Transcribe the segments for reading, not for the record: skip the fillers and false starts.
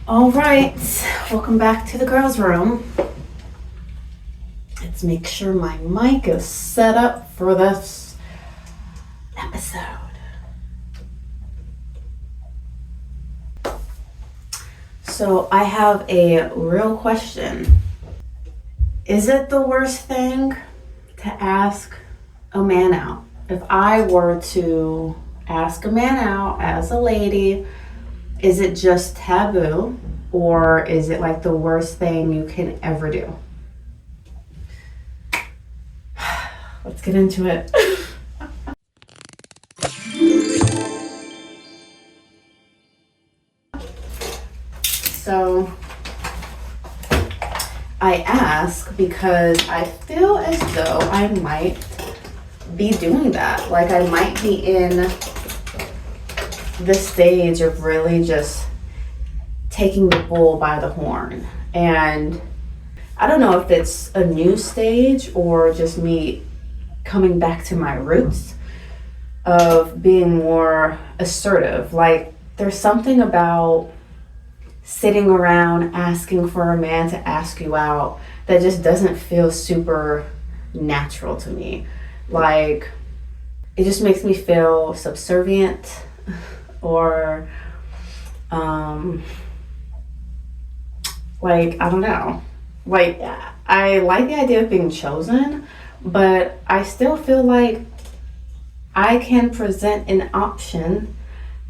All right, welcome back to the girls' room. Let's make sure my mic is set up for this episode. So I have a real question. Is it the worst thing to ask a man out? If I were to ask a man out as a lady, is it just taboo, or is it like the worst thing you can ever do? Let's get into it. So I ask because I feel as though I might be doing that. Like I might be in the stage of really just taking the bull by the horn. And I don't know if it's a new stage or just me coming back to my roots of being more assertive. Like there's something about sitting around asking for a man to ask you out that just doesn't feel super natural to me. Like it just makes me feel subservient, or like I don't know, like I like the idea of being chosen, but I still feel like I can present an option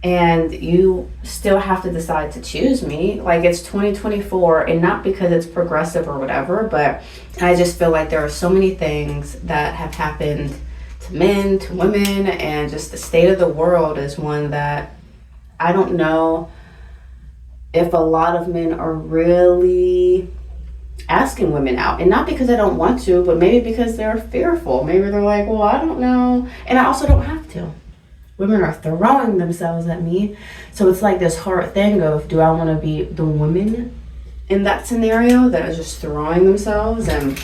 and you still have to decide to choose me. Like it's 2024, and not because it's progressive or whatever, but I just feel like there are so many things that have happened to men, to women, and just the state of the world is one that I don't know if a lot of men are really asking women out. And not because I don't want to, but maybe because they're fearful. Maybe they're like, well, I don't know. And I also don't have to. Women are throwing themselves at me. So it's like this hard thing of, do I want to be the woman in that scenario that is just throwing themselves and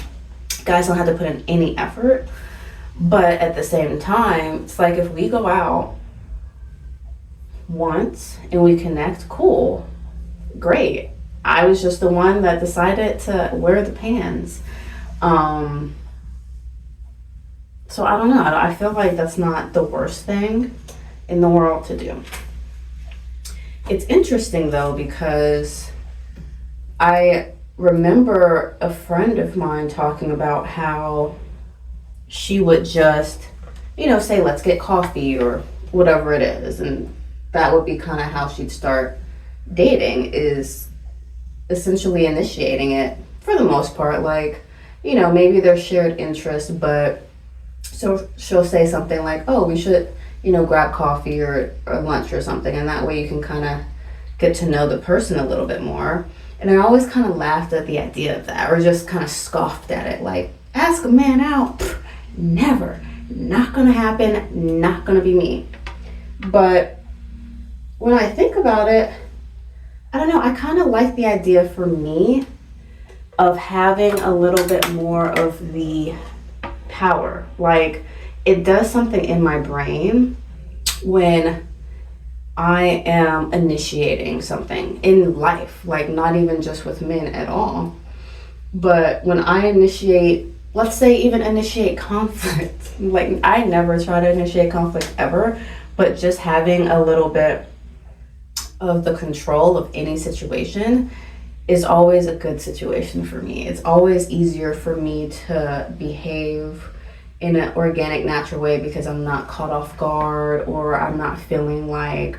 guys don't have to put in any effort? But at the same time, it's like if we go out once and we connect, cool, great. I was just the one that decided to wear the pants. So I don't know. I feel like that's not the worst thing in the world to do. It's interesting though, because I remember a friend of mine talking about how she would just, say, let's get coffee or whatever it is. And that would be kind of how she'd start dating, is essentially initiating it for the most part. Like, maybe there's shared interest, but so she'll say something like, oh, we should, grab coffee or lunch or something. And that way you can kind of get to know the person a little bit more. And I always kind of laughed at the idea of that, or just kind of scoffed at it. Like, ask a man out? Pfft, never. Not gonna happen. Not gonna be me. But when I think about it, I don't know, I kind of like the idea for me of having a little bit more of the power. Like it does something in my brain when I am initiating something in life, like not even just with men at all, but when I initiate, let's say even initiate conflict. Like I never try to initiate conflict ever, but just having a little bit of the control of any situation is always a good situation for me. It's always easier for me to behave in an organic, natural way because I'm not caught off guard, or I'm not feeling like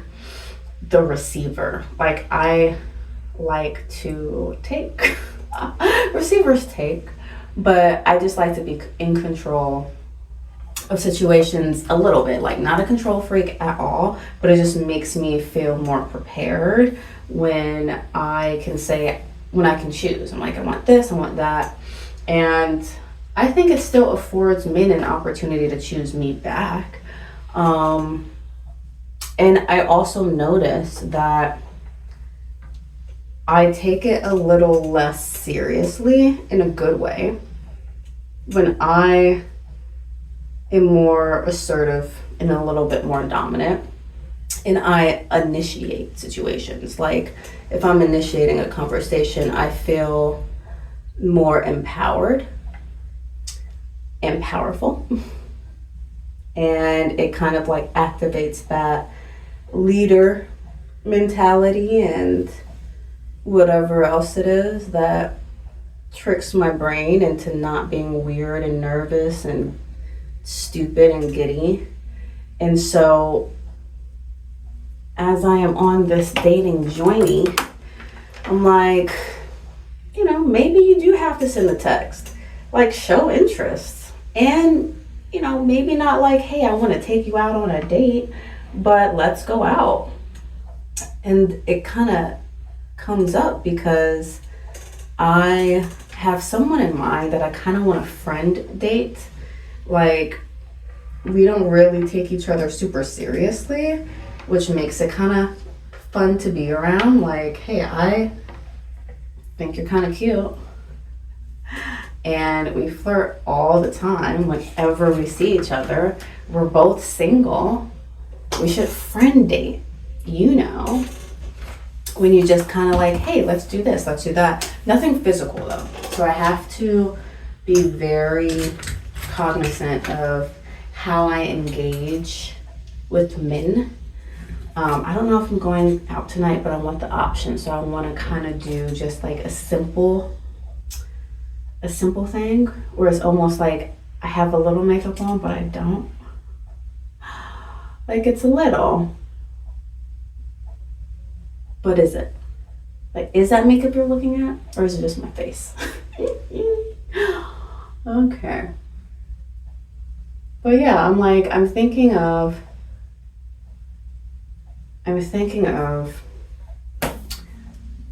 the receiver. Like I like to take, receivers take, but I just like to be in control of situations a little bit. Like not a control freak at all, but it just makes me feel more prepared when I can choose. I'm like, I want this, I want that. And I think it still affords men an opportunity to choose me back. And I also notice that I take it a little less seriously in a good way when I am more assertive and a little bit more dominant. and I initiate situations. Like if I'm initiating a conversation, I feel more empowered and powerful. And it kind of like activates that leader mentality and whatever else it is that tricks my brain into not being weird and nervous and stupid and giddy. And so as I am on this dating journey, I'm like, you know, maybe you do have to send a text, like show interest. And, you know, maybe not like, hey, I want to take you out on a date, but let's go out. And it kind of comes up because I have someone in mind that I kind of want to friend date. Like, we don't really take each other super seriously, which makes it kind of fun to be around. Like, hey, I think you're kind of cute. And we flirt all the time whenever we see each other. We're both single. We should friend date, you know, when you just kind of like, hey, let's do this, let's do that. Nothing physical though. So I have to be very cognizant of how I engage with men. I don't know if I'm going out tonight, but I want the option. So I want to kind of do just like a simple thing where it's almost like I have a little makeup on, but I don't. Like it's a little, but is it? Like, is that makeup you're looking at, or is it just my face? Okay. But yeah, I'm thinking of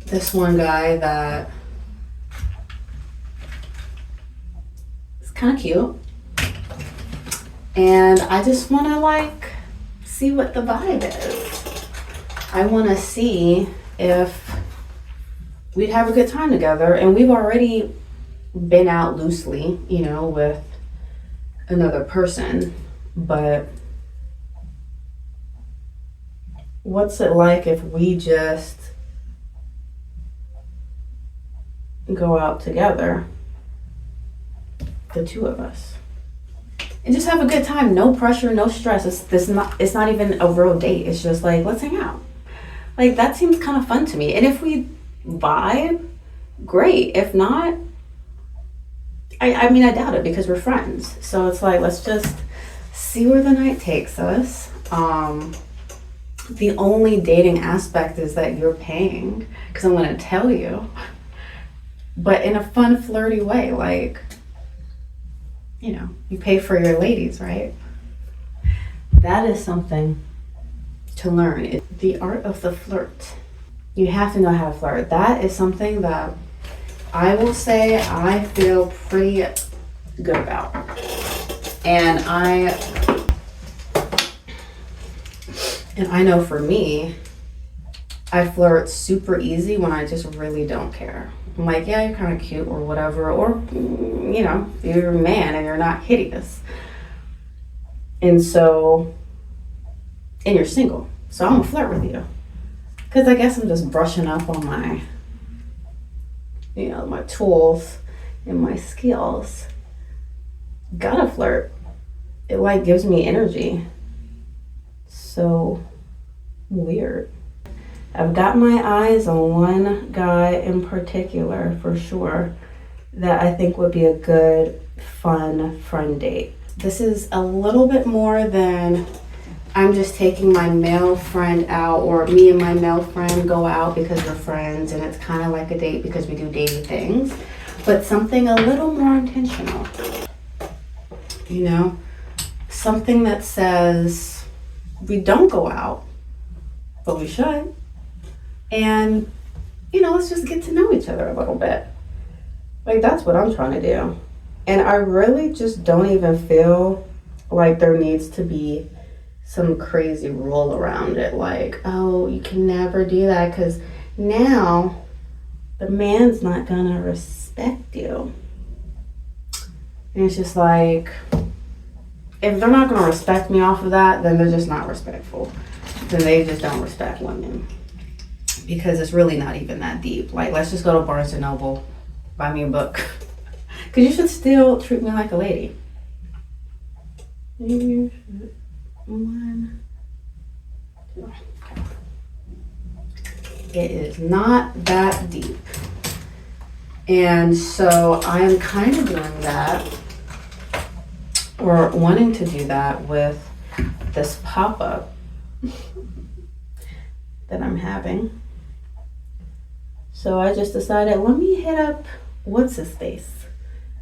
this one guy that is kind of cute. And I just want to like see what the vibe is. I want to see if we'd have a good time together. And we've already been out loosely, you know, with another person. But what's it like if we just go out together, the two of us, and just have a good time? No pressure, no stress. It's not even a real date. It's just like, let's hang out. Like, that seems kind of fun to me. And if we vibe, great. If not, I mean, I doubt it because we're friends. So it's like, let's just see where the night takes us. The only dating aspect is that you're paying, because I'm going to tell you, but in a fun, flirty way. Like, you know, you pay for your ladies, right? That is something to learn. It's the art of the flirt. You have to know how to flirt. That is something that I will say I feel pretty good about. And I know for me, I flirt super easy when I just really don't care. I'm like, yeah, you're kind of cute or whatever, or, you know, you're a man and you're not hideous. And you're single. So I'm gonna flirt with you. Because I guess I'm just brushing up on my, you know, my tools and my skills. Gotta flirt. It like gives me energy. So weird. I've got my eyes on one guy in particular for sure that I think would be a good, fun friend date. This is a little bit more than I'm just taking my male friend out, or me and my male friend go out because we're friends and it's kind of like a date because we do dating things, but something a little more intentional. You know, something that says we don't go out, but we should. And, you know, let's just get to know each other a little bit. Like, that's what I'm trying to do. And I really just don't even feel like there needs to be some crazy rule around it. Like, oh, you can never do that because now the man's not gonna respect you. And it's just like, if they're not gonna respect me off of that, then they're just not respectful. then they just don't respect women. Because it's really not even that deep. Like, let's just go to Barnes and Noble, buy me a book. Because you should still treat me like a lady. You should. 1, 2. Okay. It is not that deep. And so I'm kind of doing that, or wanting to do that with this pop-up that I'm having. So I just decided, let me hit up what's his face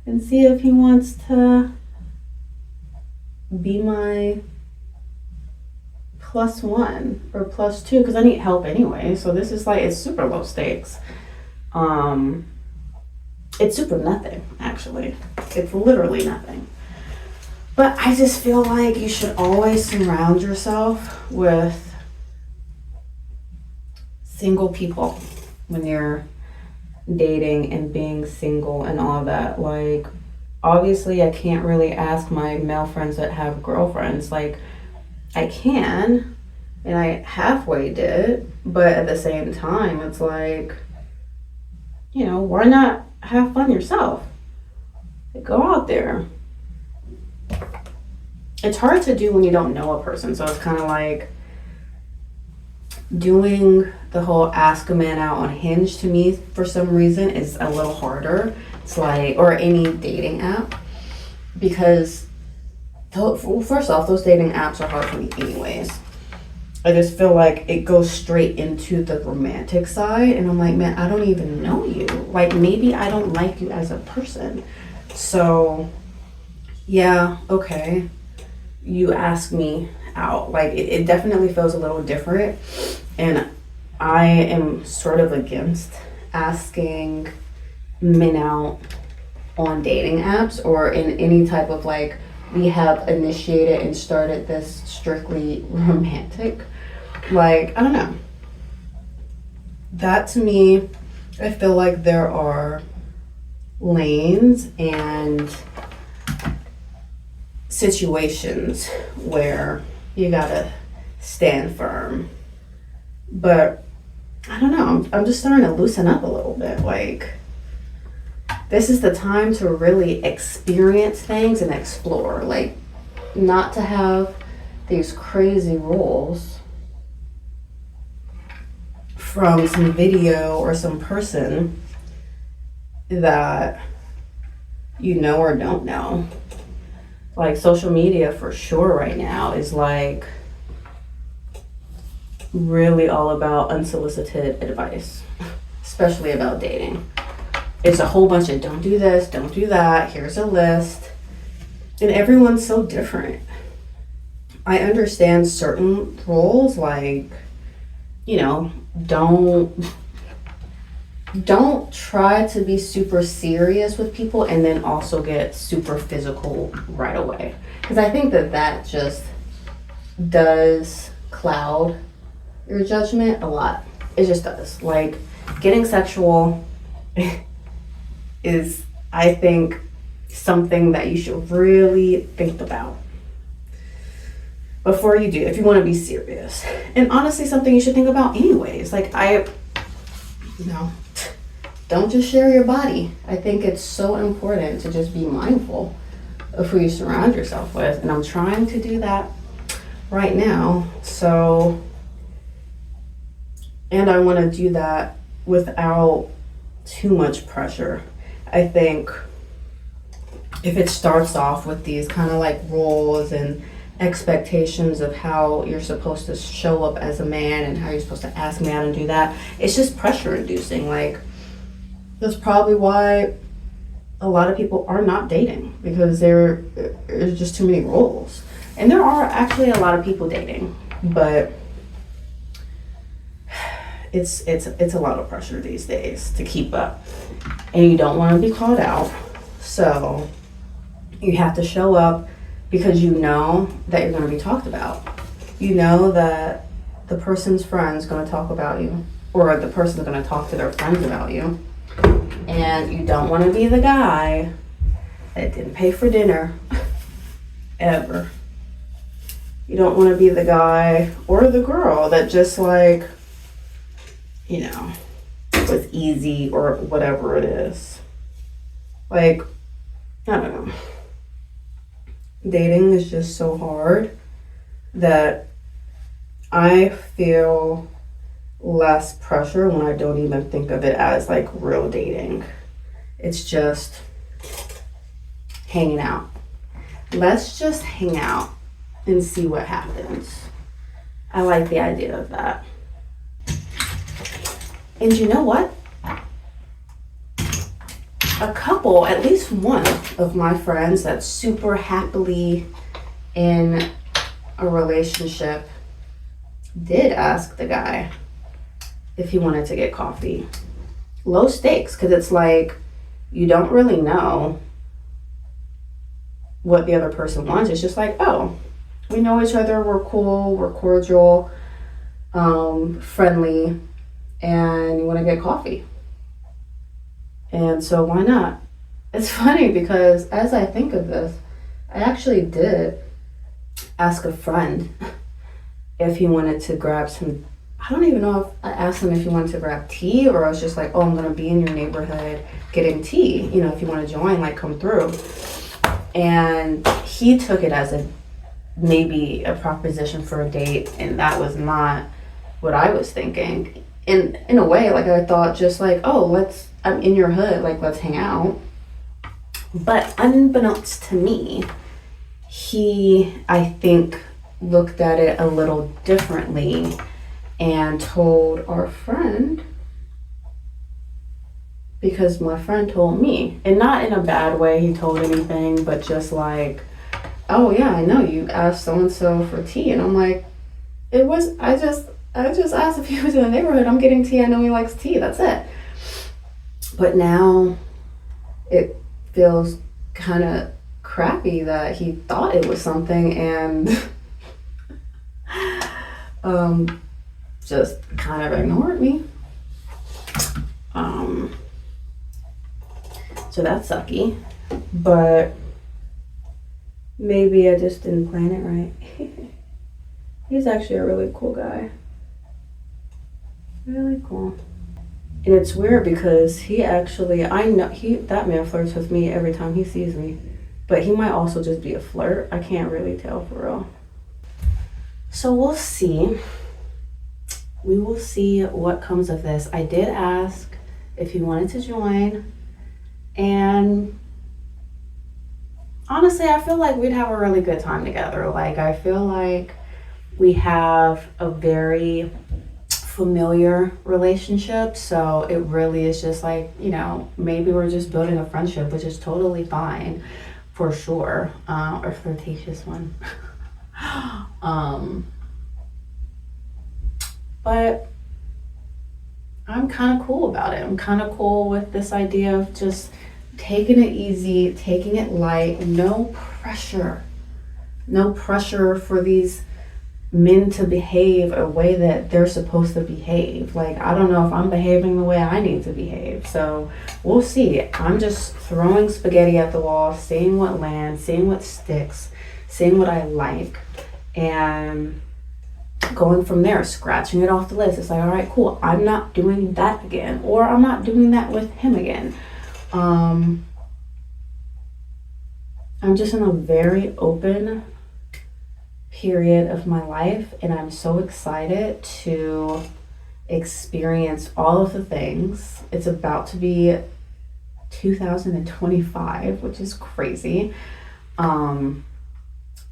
and see if he wants to be my +1 or +2, because I need help anyway. So this is like, it's super low stakes. It's super nothing, actually. It's literally nothing. But I just feel like you should always surround yourself with single people when you're dating and being single and all that. Like, obviously I can't really ask my male friends that have girlfriends. Like, I can, and I halfway did, but at the same time, it's like, you know, why not have fun yourself? Like, go out there. It's hard to do when you don't know a person, so it's kind of like doing the whole ask a man out on Hinge, to me, for some reason, is a little harder. It's like, or any dating app, because first off, those dating apps are hard for me anyways. I just feel like it goes straight into the romantic side, and I'm like, man, I don't even know you. Like, maybe I don't like you as a person. So, yeah, okay, you ask me out. Like, it definitely feels a little different, and I am sort of against asking men out on dating apps or in any type of, like, we have initiated and started this strictly romantic. Like, I don't know. That, to me, I feel like there are lanes and situations where you gotta stand firm. But I don't know, I'm just starting to loosen up a little bit. Like, this is the time to really experience things and explore. Like, not to have these crazy rules from some video or some person that you know or don't know. Like, social media for sure right now is like really all about unsolicited advice, especially about dating. It's a whole bunch of don't do this, don't do that, here's a list. And everyone's so different. I understand certain rules, like, you know, don't try to be super serious with people and then also get super physical right away. Because I think that just does cloud your judgment a lot. It just does. Like, getting sexual is, I think, something that you should really think about before you do, if you want to be serious. And honestly, something you should think about anyways. Like, don't just share your body. I think it's so important to just be mindful of who you surround yourself with. And I'm trying to do that right now. So, and I want to do that without too much pressure. I think if it starts off with these kind of like rules and expectations of how you're supposed to show up as a man and how you're supposed to ask me out and do that, it's just pressure inducing. Like, that's probably why a lot of people are not dating, because there's just too many rules. And there are actually a lot of people dating, but it's a lot of pressure these days to keep up, and you don't want to be called out, so you have to show up because you know that you're going to be talked about. You know that the person's friend's going to talk about you, or the person's going to talk to their friends about you, and you don't want to be the guy that didn't pay for dinner ever. You don't want to be the guy or the girl that just like, you know, was easy or whatever it is. Like, I don't know. Dating is just so hard that I feel less pressure when I don't even think of it as like real dating. It's just hanging out. Let's just hang out and see what happens. I like the idea of that. And you know what? A couple, at least one of my friends that's super happily in a relationship did ask the guy if he wanted to get coffee. Low stakes, because it's like you don't really know what the other person wants. It's just like, oh, we know each other, we're cool, we're cordial, friendly, and you want to get coffee. And so why not? It's funny because as I think of this, I actually did ask a friend if he wanted to grab some, I don't even know if I asked him if he wanted to grab tea, or I was just like, oh, I'm going to be in your neighborhood getting tea. You know, if you want to join, like come through. And he took it as maybe a proposition for a date, and that was not what I was thinking. In a way, like I thought just like, oh, I'm in your hood, like let's hang out. But unbeknownst to me, he, I think, looked at it a little differently and told our friend, because my friend told me, and not in a bad way he told anything, but just like, oh yeah, I know you asked so-and-so for tea. And I'm like, I just asked if he was in the neighborhood. I'm getting tea. I know he likes tea. That's it. But now it feels kind of crappy that he thought it was something and just kind of ignored me. So that's sucky. But maybe I just didn't plan it right. He's actually a really cool guy. Really cool. And it's weird because he actually, I know that man flirts with me every time he sees me. But he might also just be a flirt. I can't really tell for real. So we'll see. We will see what comes of this. I did ask if he wanted to join. And honestly, I feel like we'd have a really good time together. Like, I feel like we have a very familiar relationship, so it really is just like, you know, maybe we're just building a friendship, which is totally fine for sure, or flirtatious one. But I'm kind of cool about it. I'm kind of cool with this idea of just taking it easy, taking it light, no pressure for these men to behave a way that they're supposed to behave. Like, I don't know if I'm behaving the way I need to behave. So we'll see. I'm just throwing spaghetti at the wall, seeing what lands, seeing what sticks, seeing what I like, and going from there, scratching it off the list. It's like, all right, cool. I'm not doing that again, or I'm not doing that with him again. I'm just in a very open period of my life, and I'm so excited to experience all of the things. It's about to be 2025, which is crazy. And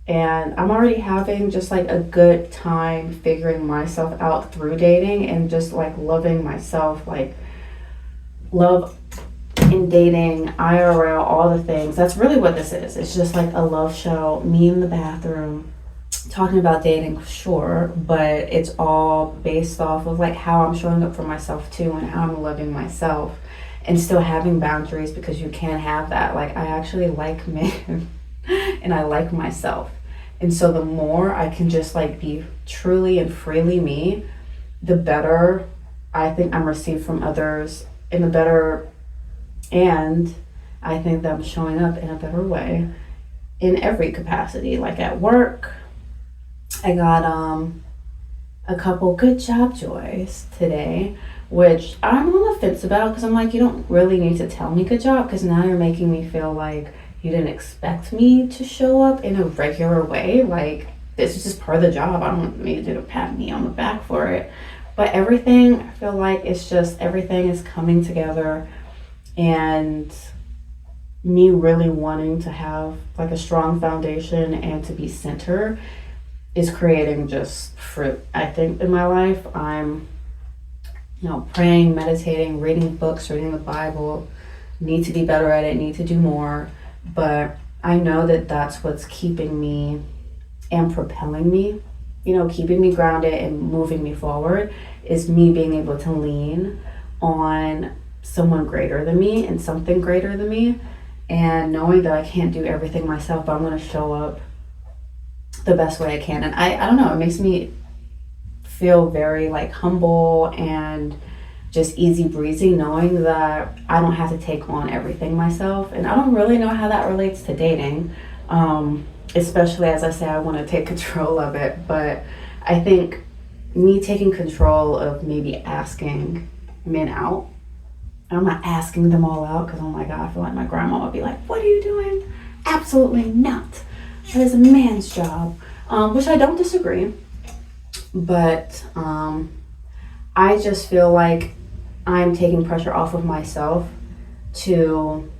I'm already having just like a good time figuring myself out through dating and just like loving myself, like love in dating, IRL, all the things. That's really what this is. It's just like a love show, me in the bathroom, talking about dating, sure, but it's all based off of like how I'm showing up for myself too, and how I'm loving myself and still having boundaries, because you can't have that. Like, I actually like men and I like myself. And so the more I can just like be truly and freely me, the better I think I'm received from others, and the better, and I think that I'm showing up in a better way in every capacity, like at work, I got a couple good job joys today, which I'm on the fence about because I'm like, you don't really need to tell me good job because now you're making me feel like you didn't expect me to show up in a regular way. Like, this is just part of the job. I don't need you to pat me on the back for it. But everything, I feel like it's just everything is coming together, and me really wanting to have like a strong foundation and to be centered is creating just fruit. I think in my life, I'm, praying, meditating, reading books, reading the Bible, need to be better at it, need to do more. But I know that that's what's keeping me and propelling me, keeping me grounded and moving me forward, is me being able to lean on someone greater than me and something greater than me, and knowing that I can't do everything myself, but I'm going to show up the best way I can. And I don't know, it makes me feel very like humble and just easy breezy knowing that I don't have to take on everything myself. And I don't really know how that relates to dating, especially as I say I want to take control of it. But I think me taking control of maybe asking men out, and I'm not asking them all out because, oh my God, I feel like my grandma would be like, what are you doing? Absolutely not. That is a man's job, which I don't disagree. But I just feel like I'm taking pressure off of myself to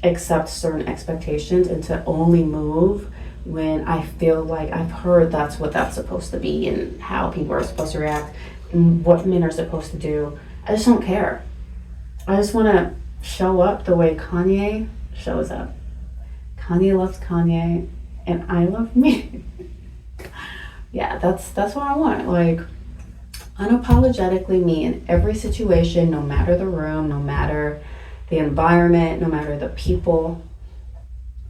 accept certain expectations and to only move when I feel like I've heard that's what that's supposed to be and how people are supposed to react and what men are supposed to do. I just don't care. I just want to show up the way Kanye shows up. Kanye loves Kanye and I love me. Yeah, that's what I want. Like, unapologetically me in every situation, no matter the room, no matter the environment, no matter the people.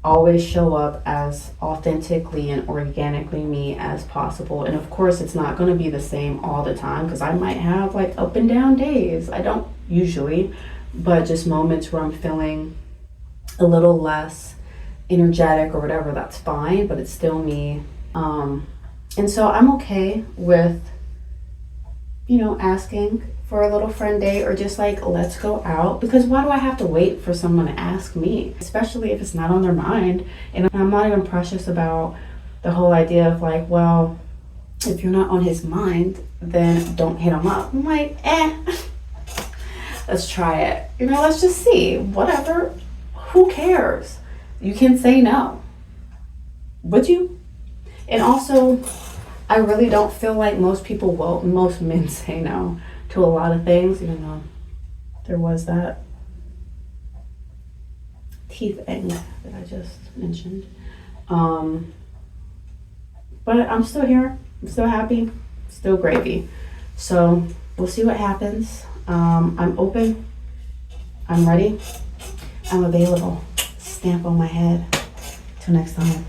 Always show up as authentically and organically me as possible. And of course, it's not going to be the same all the time because I might have like up and down days. I don't usually, but just moments where I'm feeling a little less energetic or whatever, that's fine, but it's still me. And so I'm okay with, asking for a little friend date or just like, let's go out, because why do I have to wait for someone to ask me, especially if it's not on their mind? And I'm not even precious about the whole idea of like, well, if you're not on his mind, then don't hit him up. I'm like, let's try it. Let's just see, whatever, who cares? You can say no. Would you? And also, I really don't feel like most men say no to a lot of things, even though there was that teeth thing that I just mentioned. But I'm still here. I'm still happy. Still gravy. So we'll see what happens. I'm open. I'm ready. I'm available. Stamp on my head. Till next time.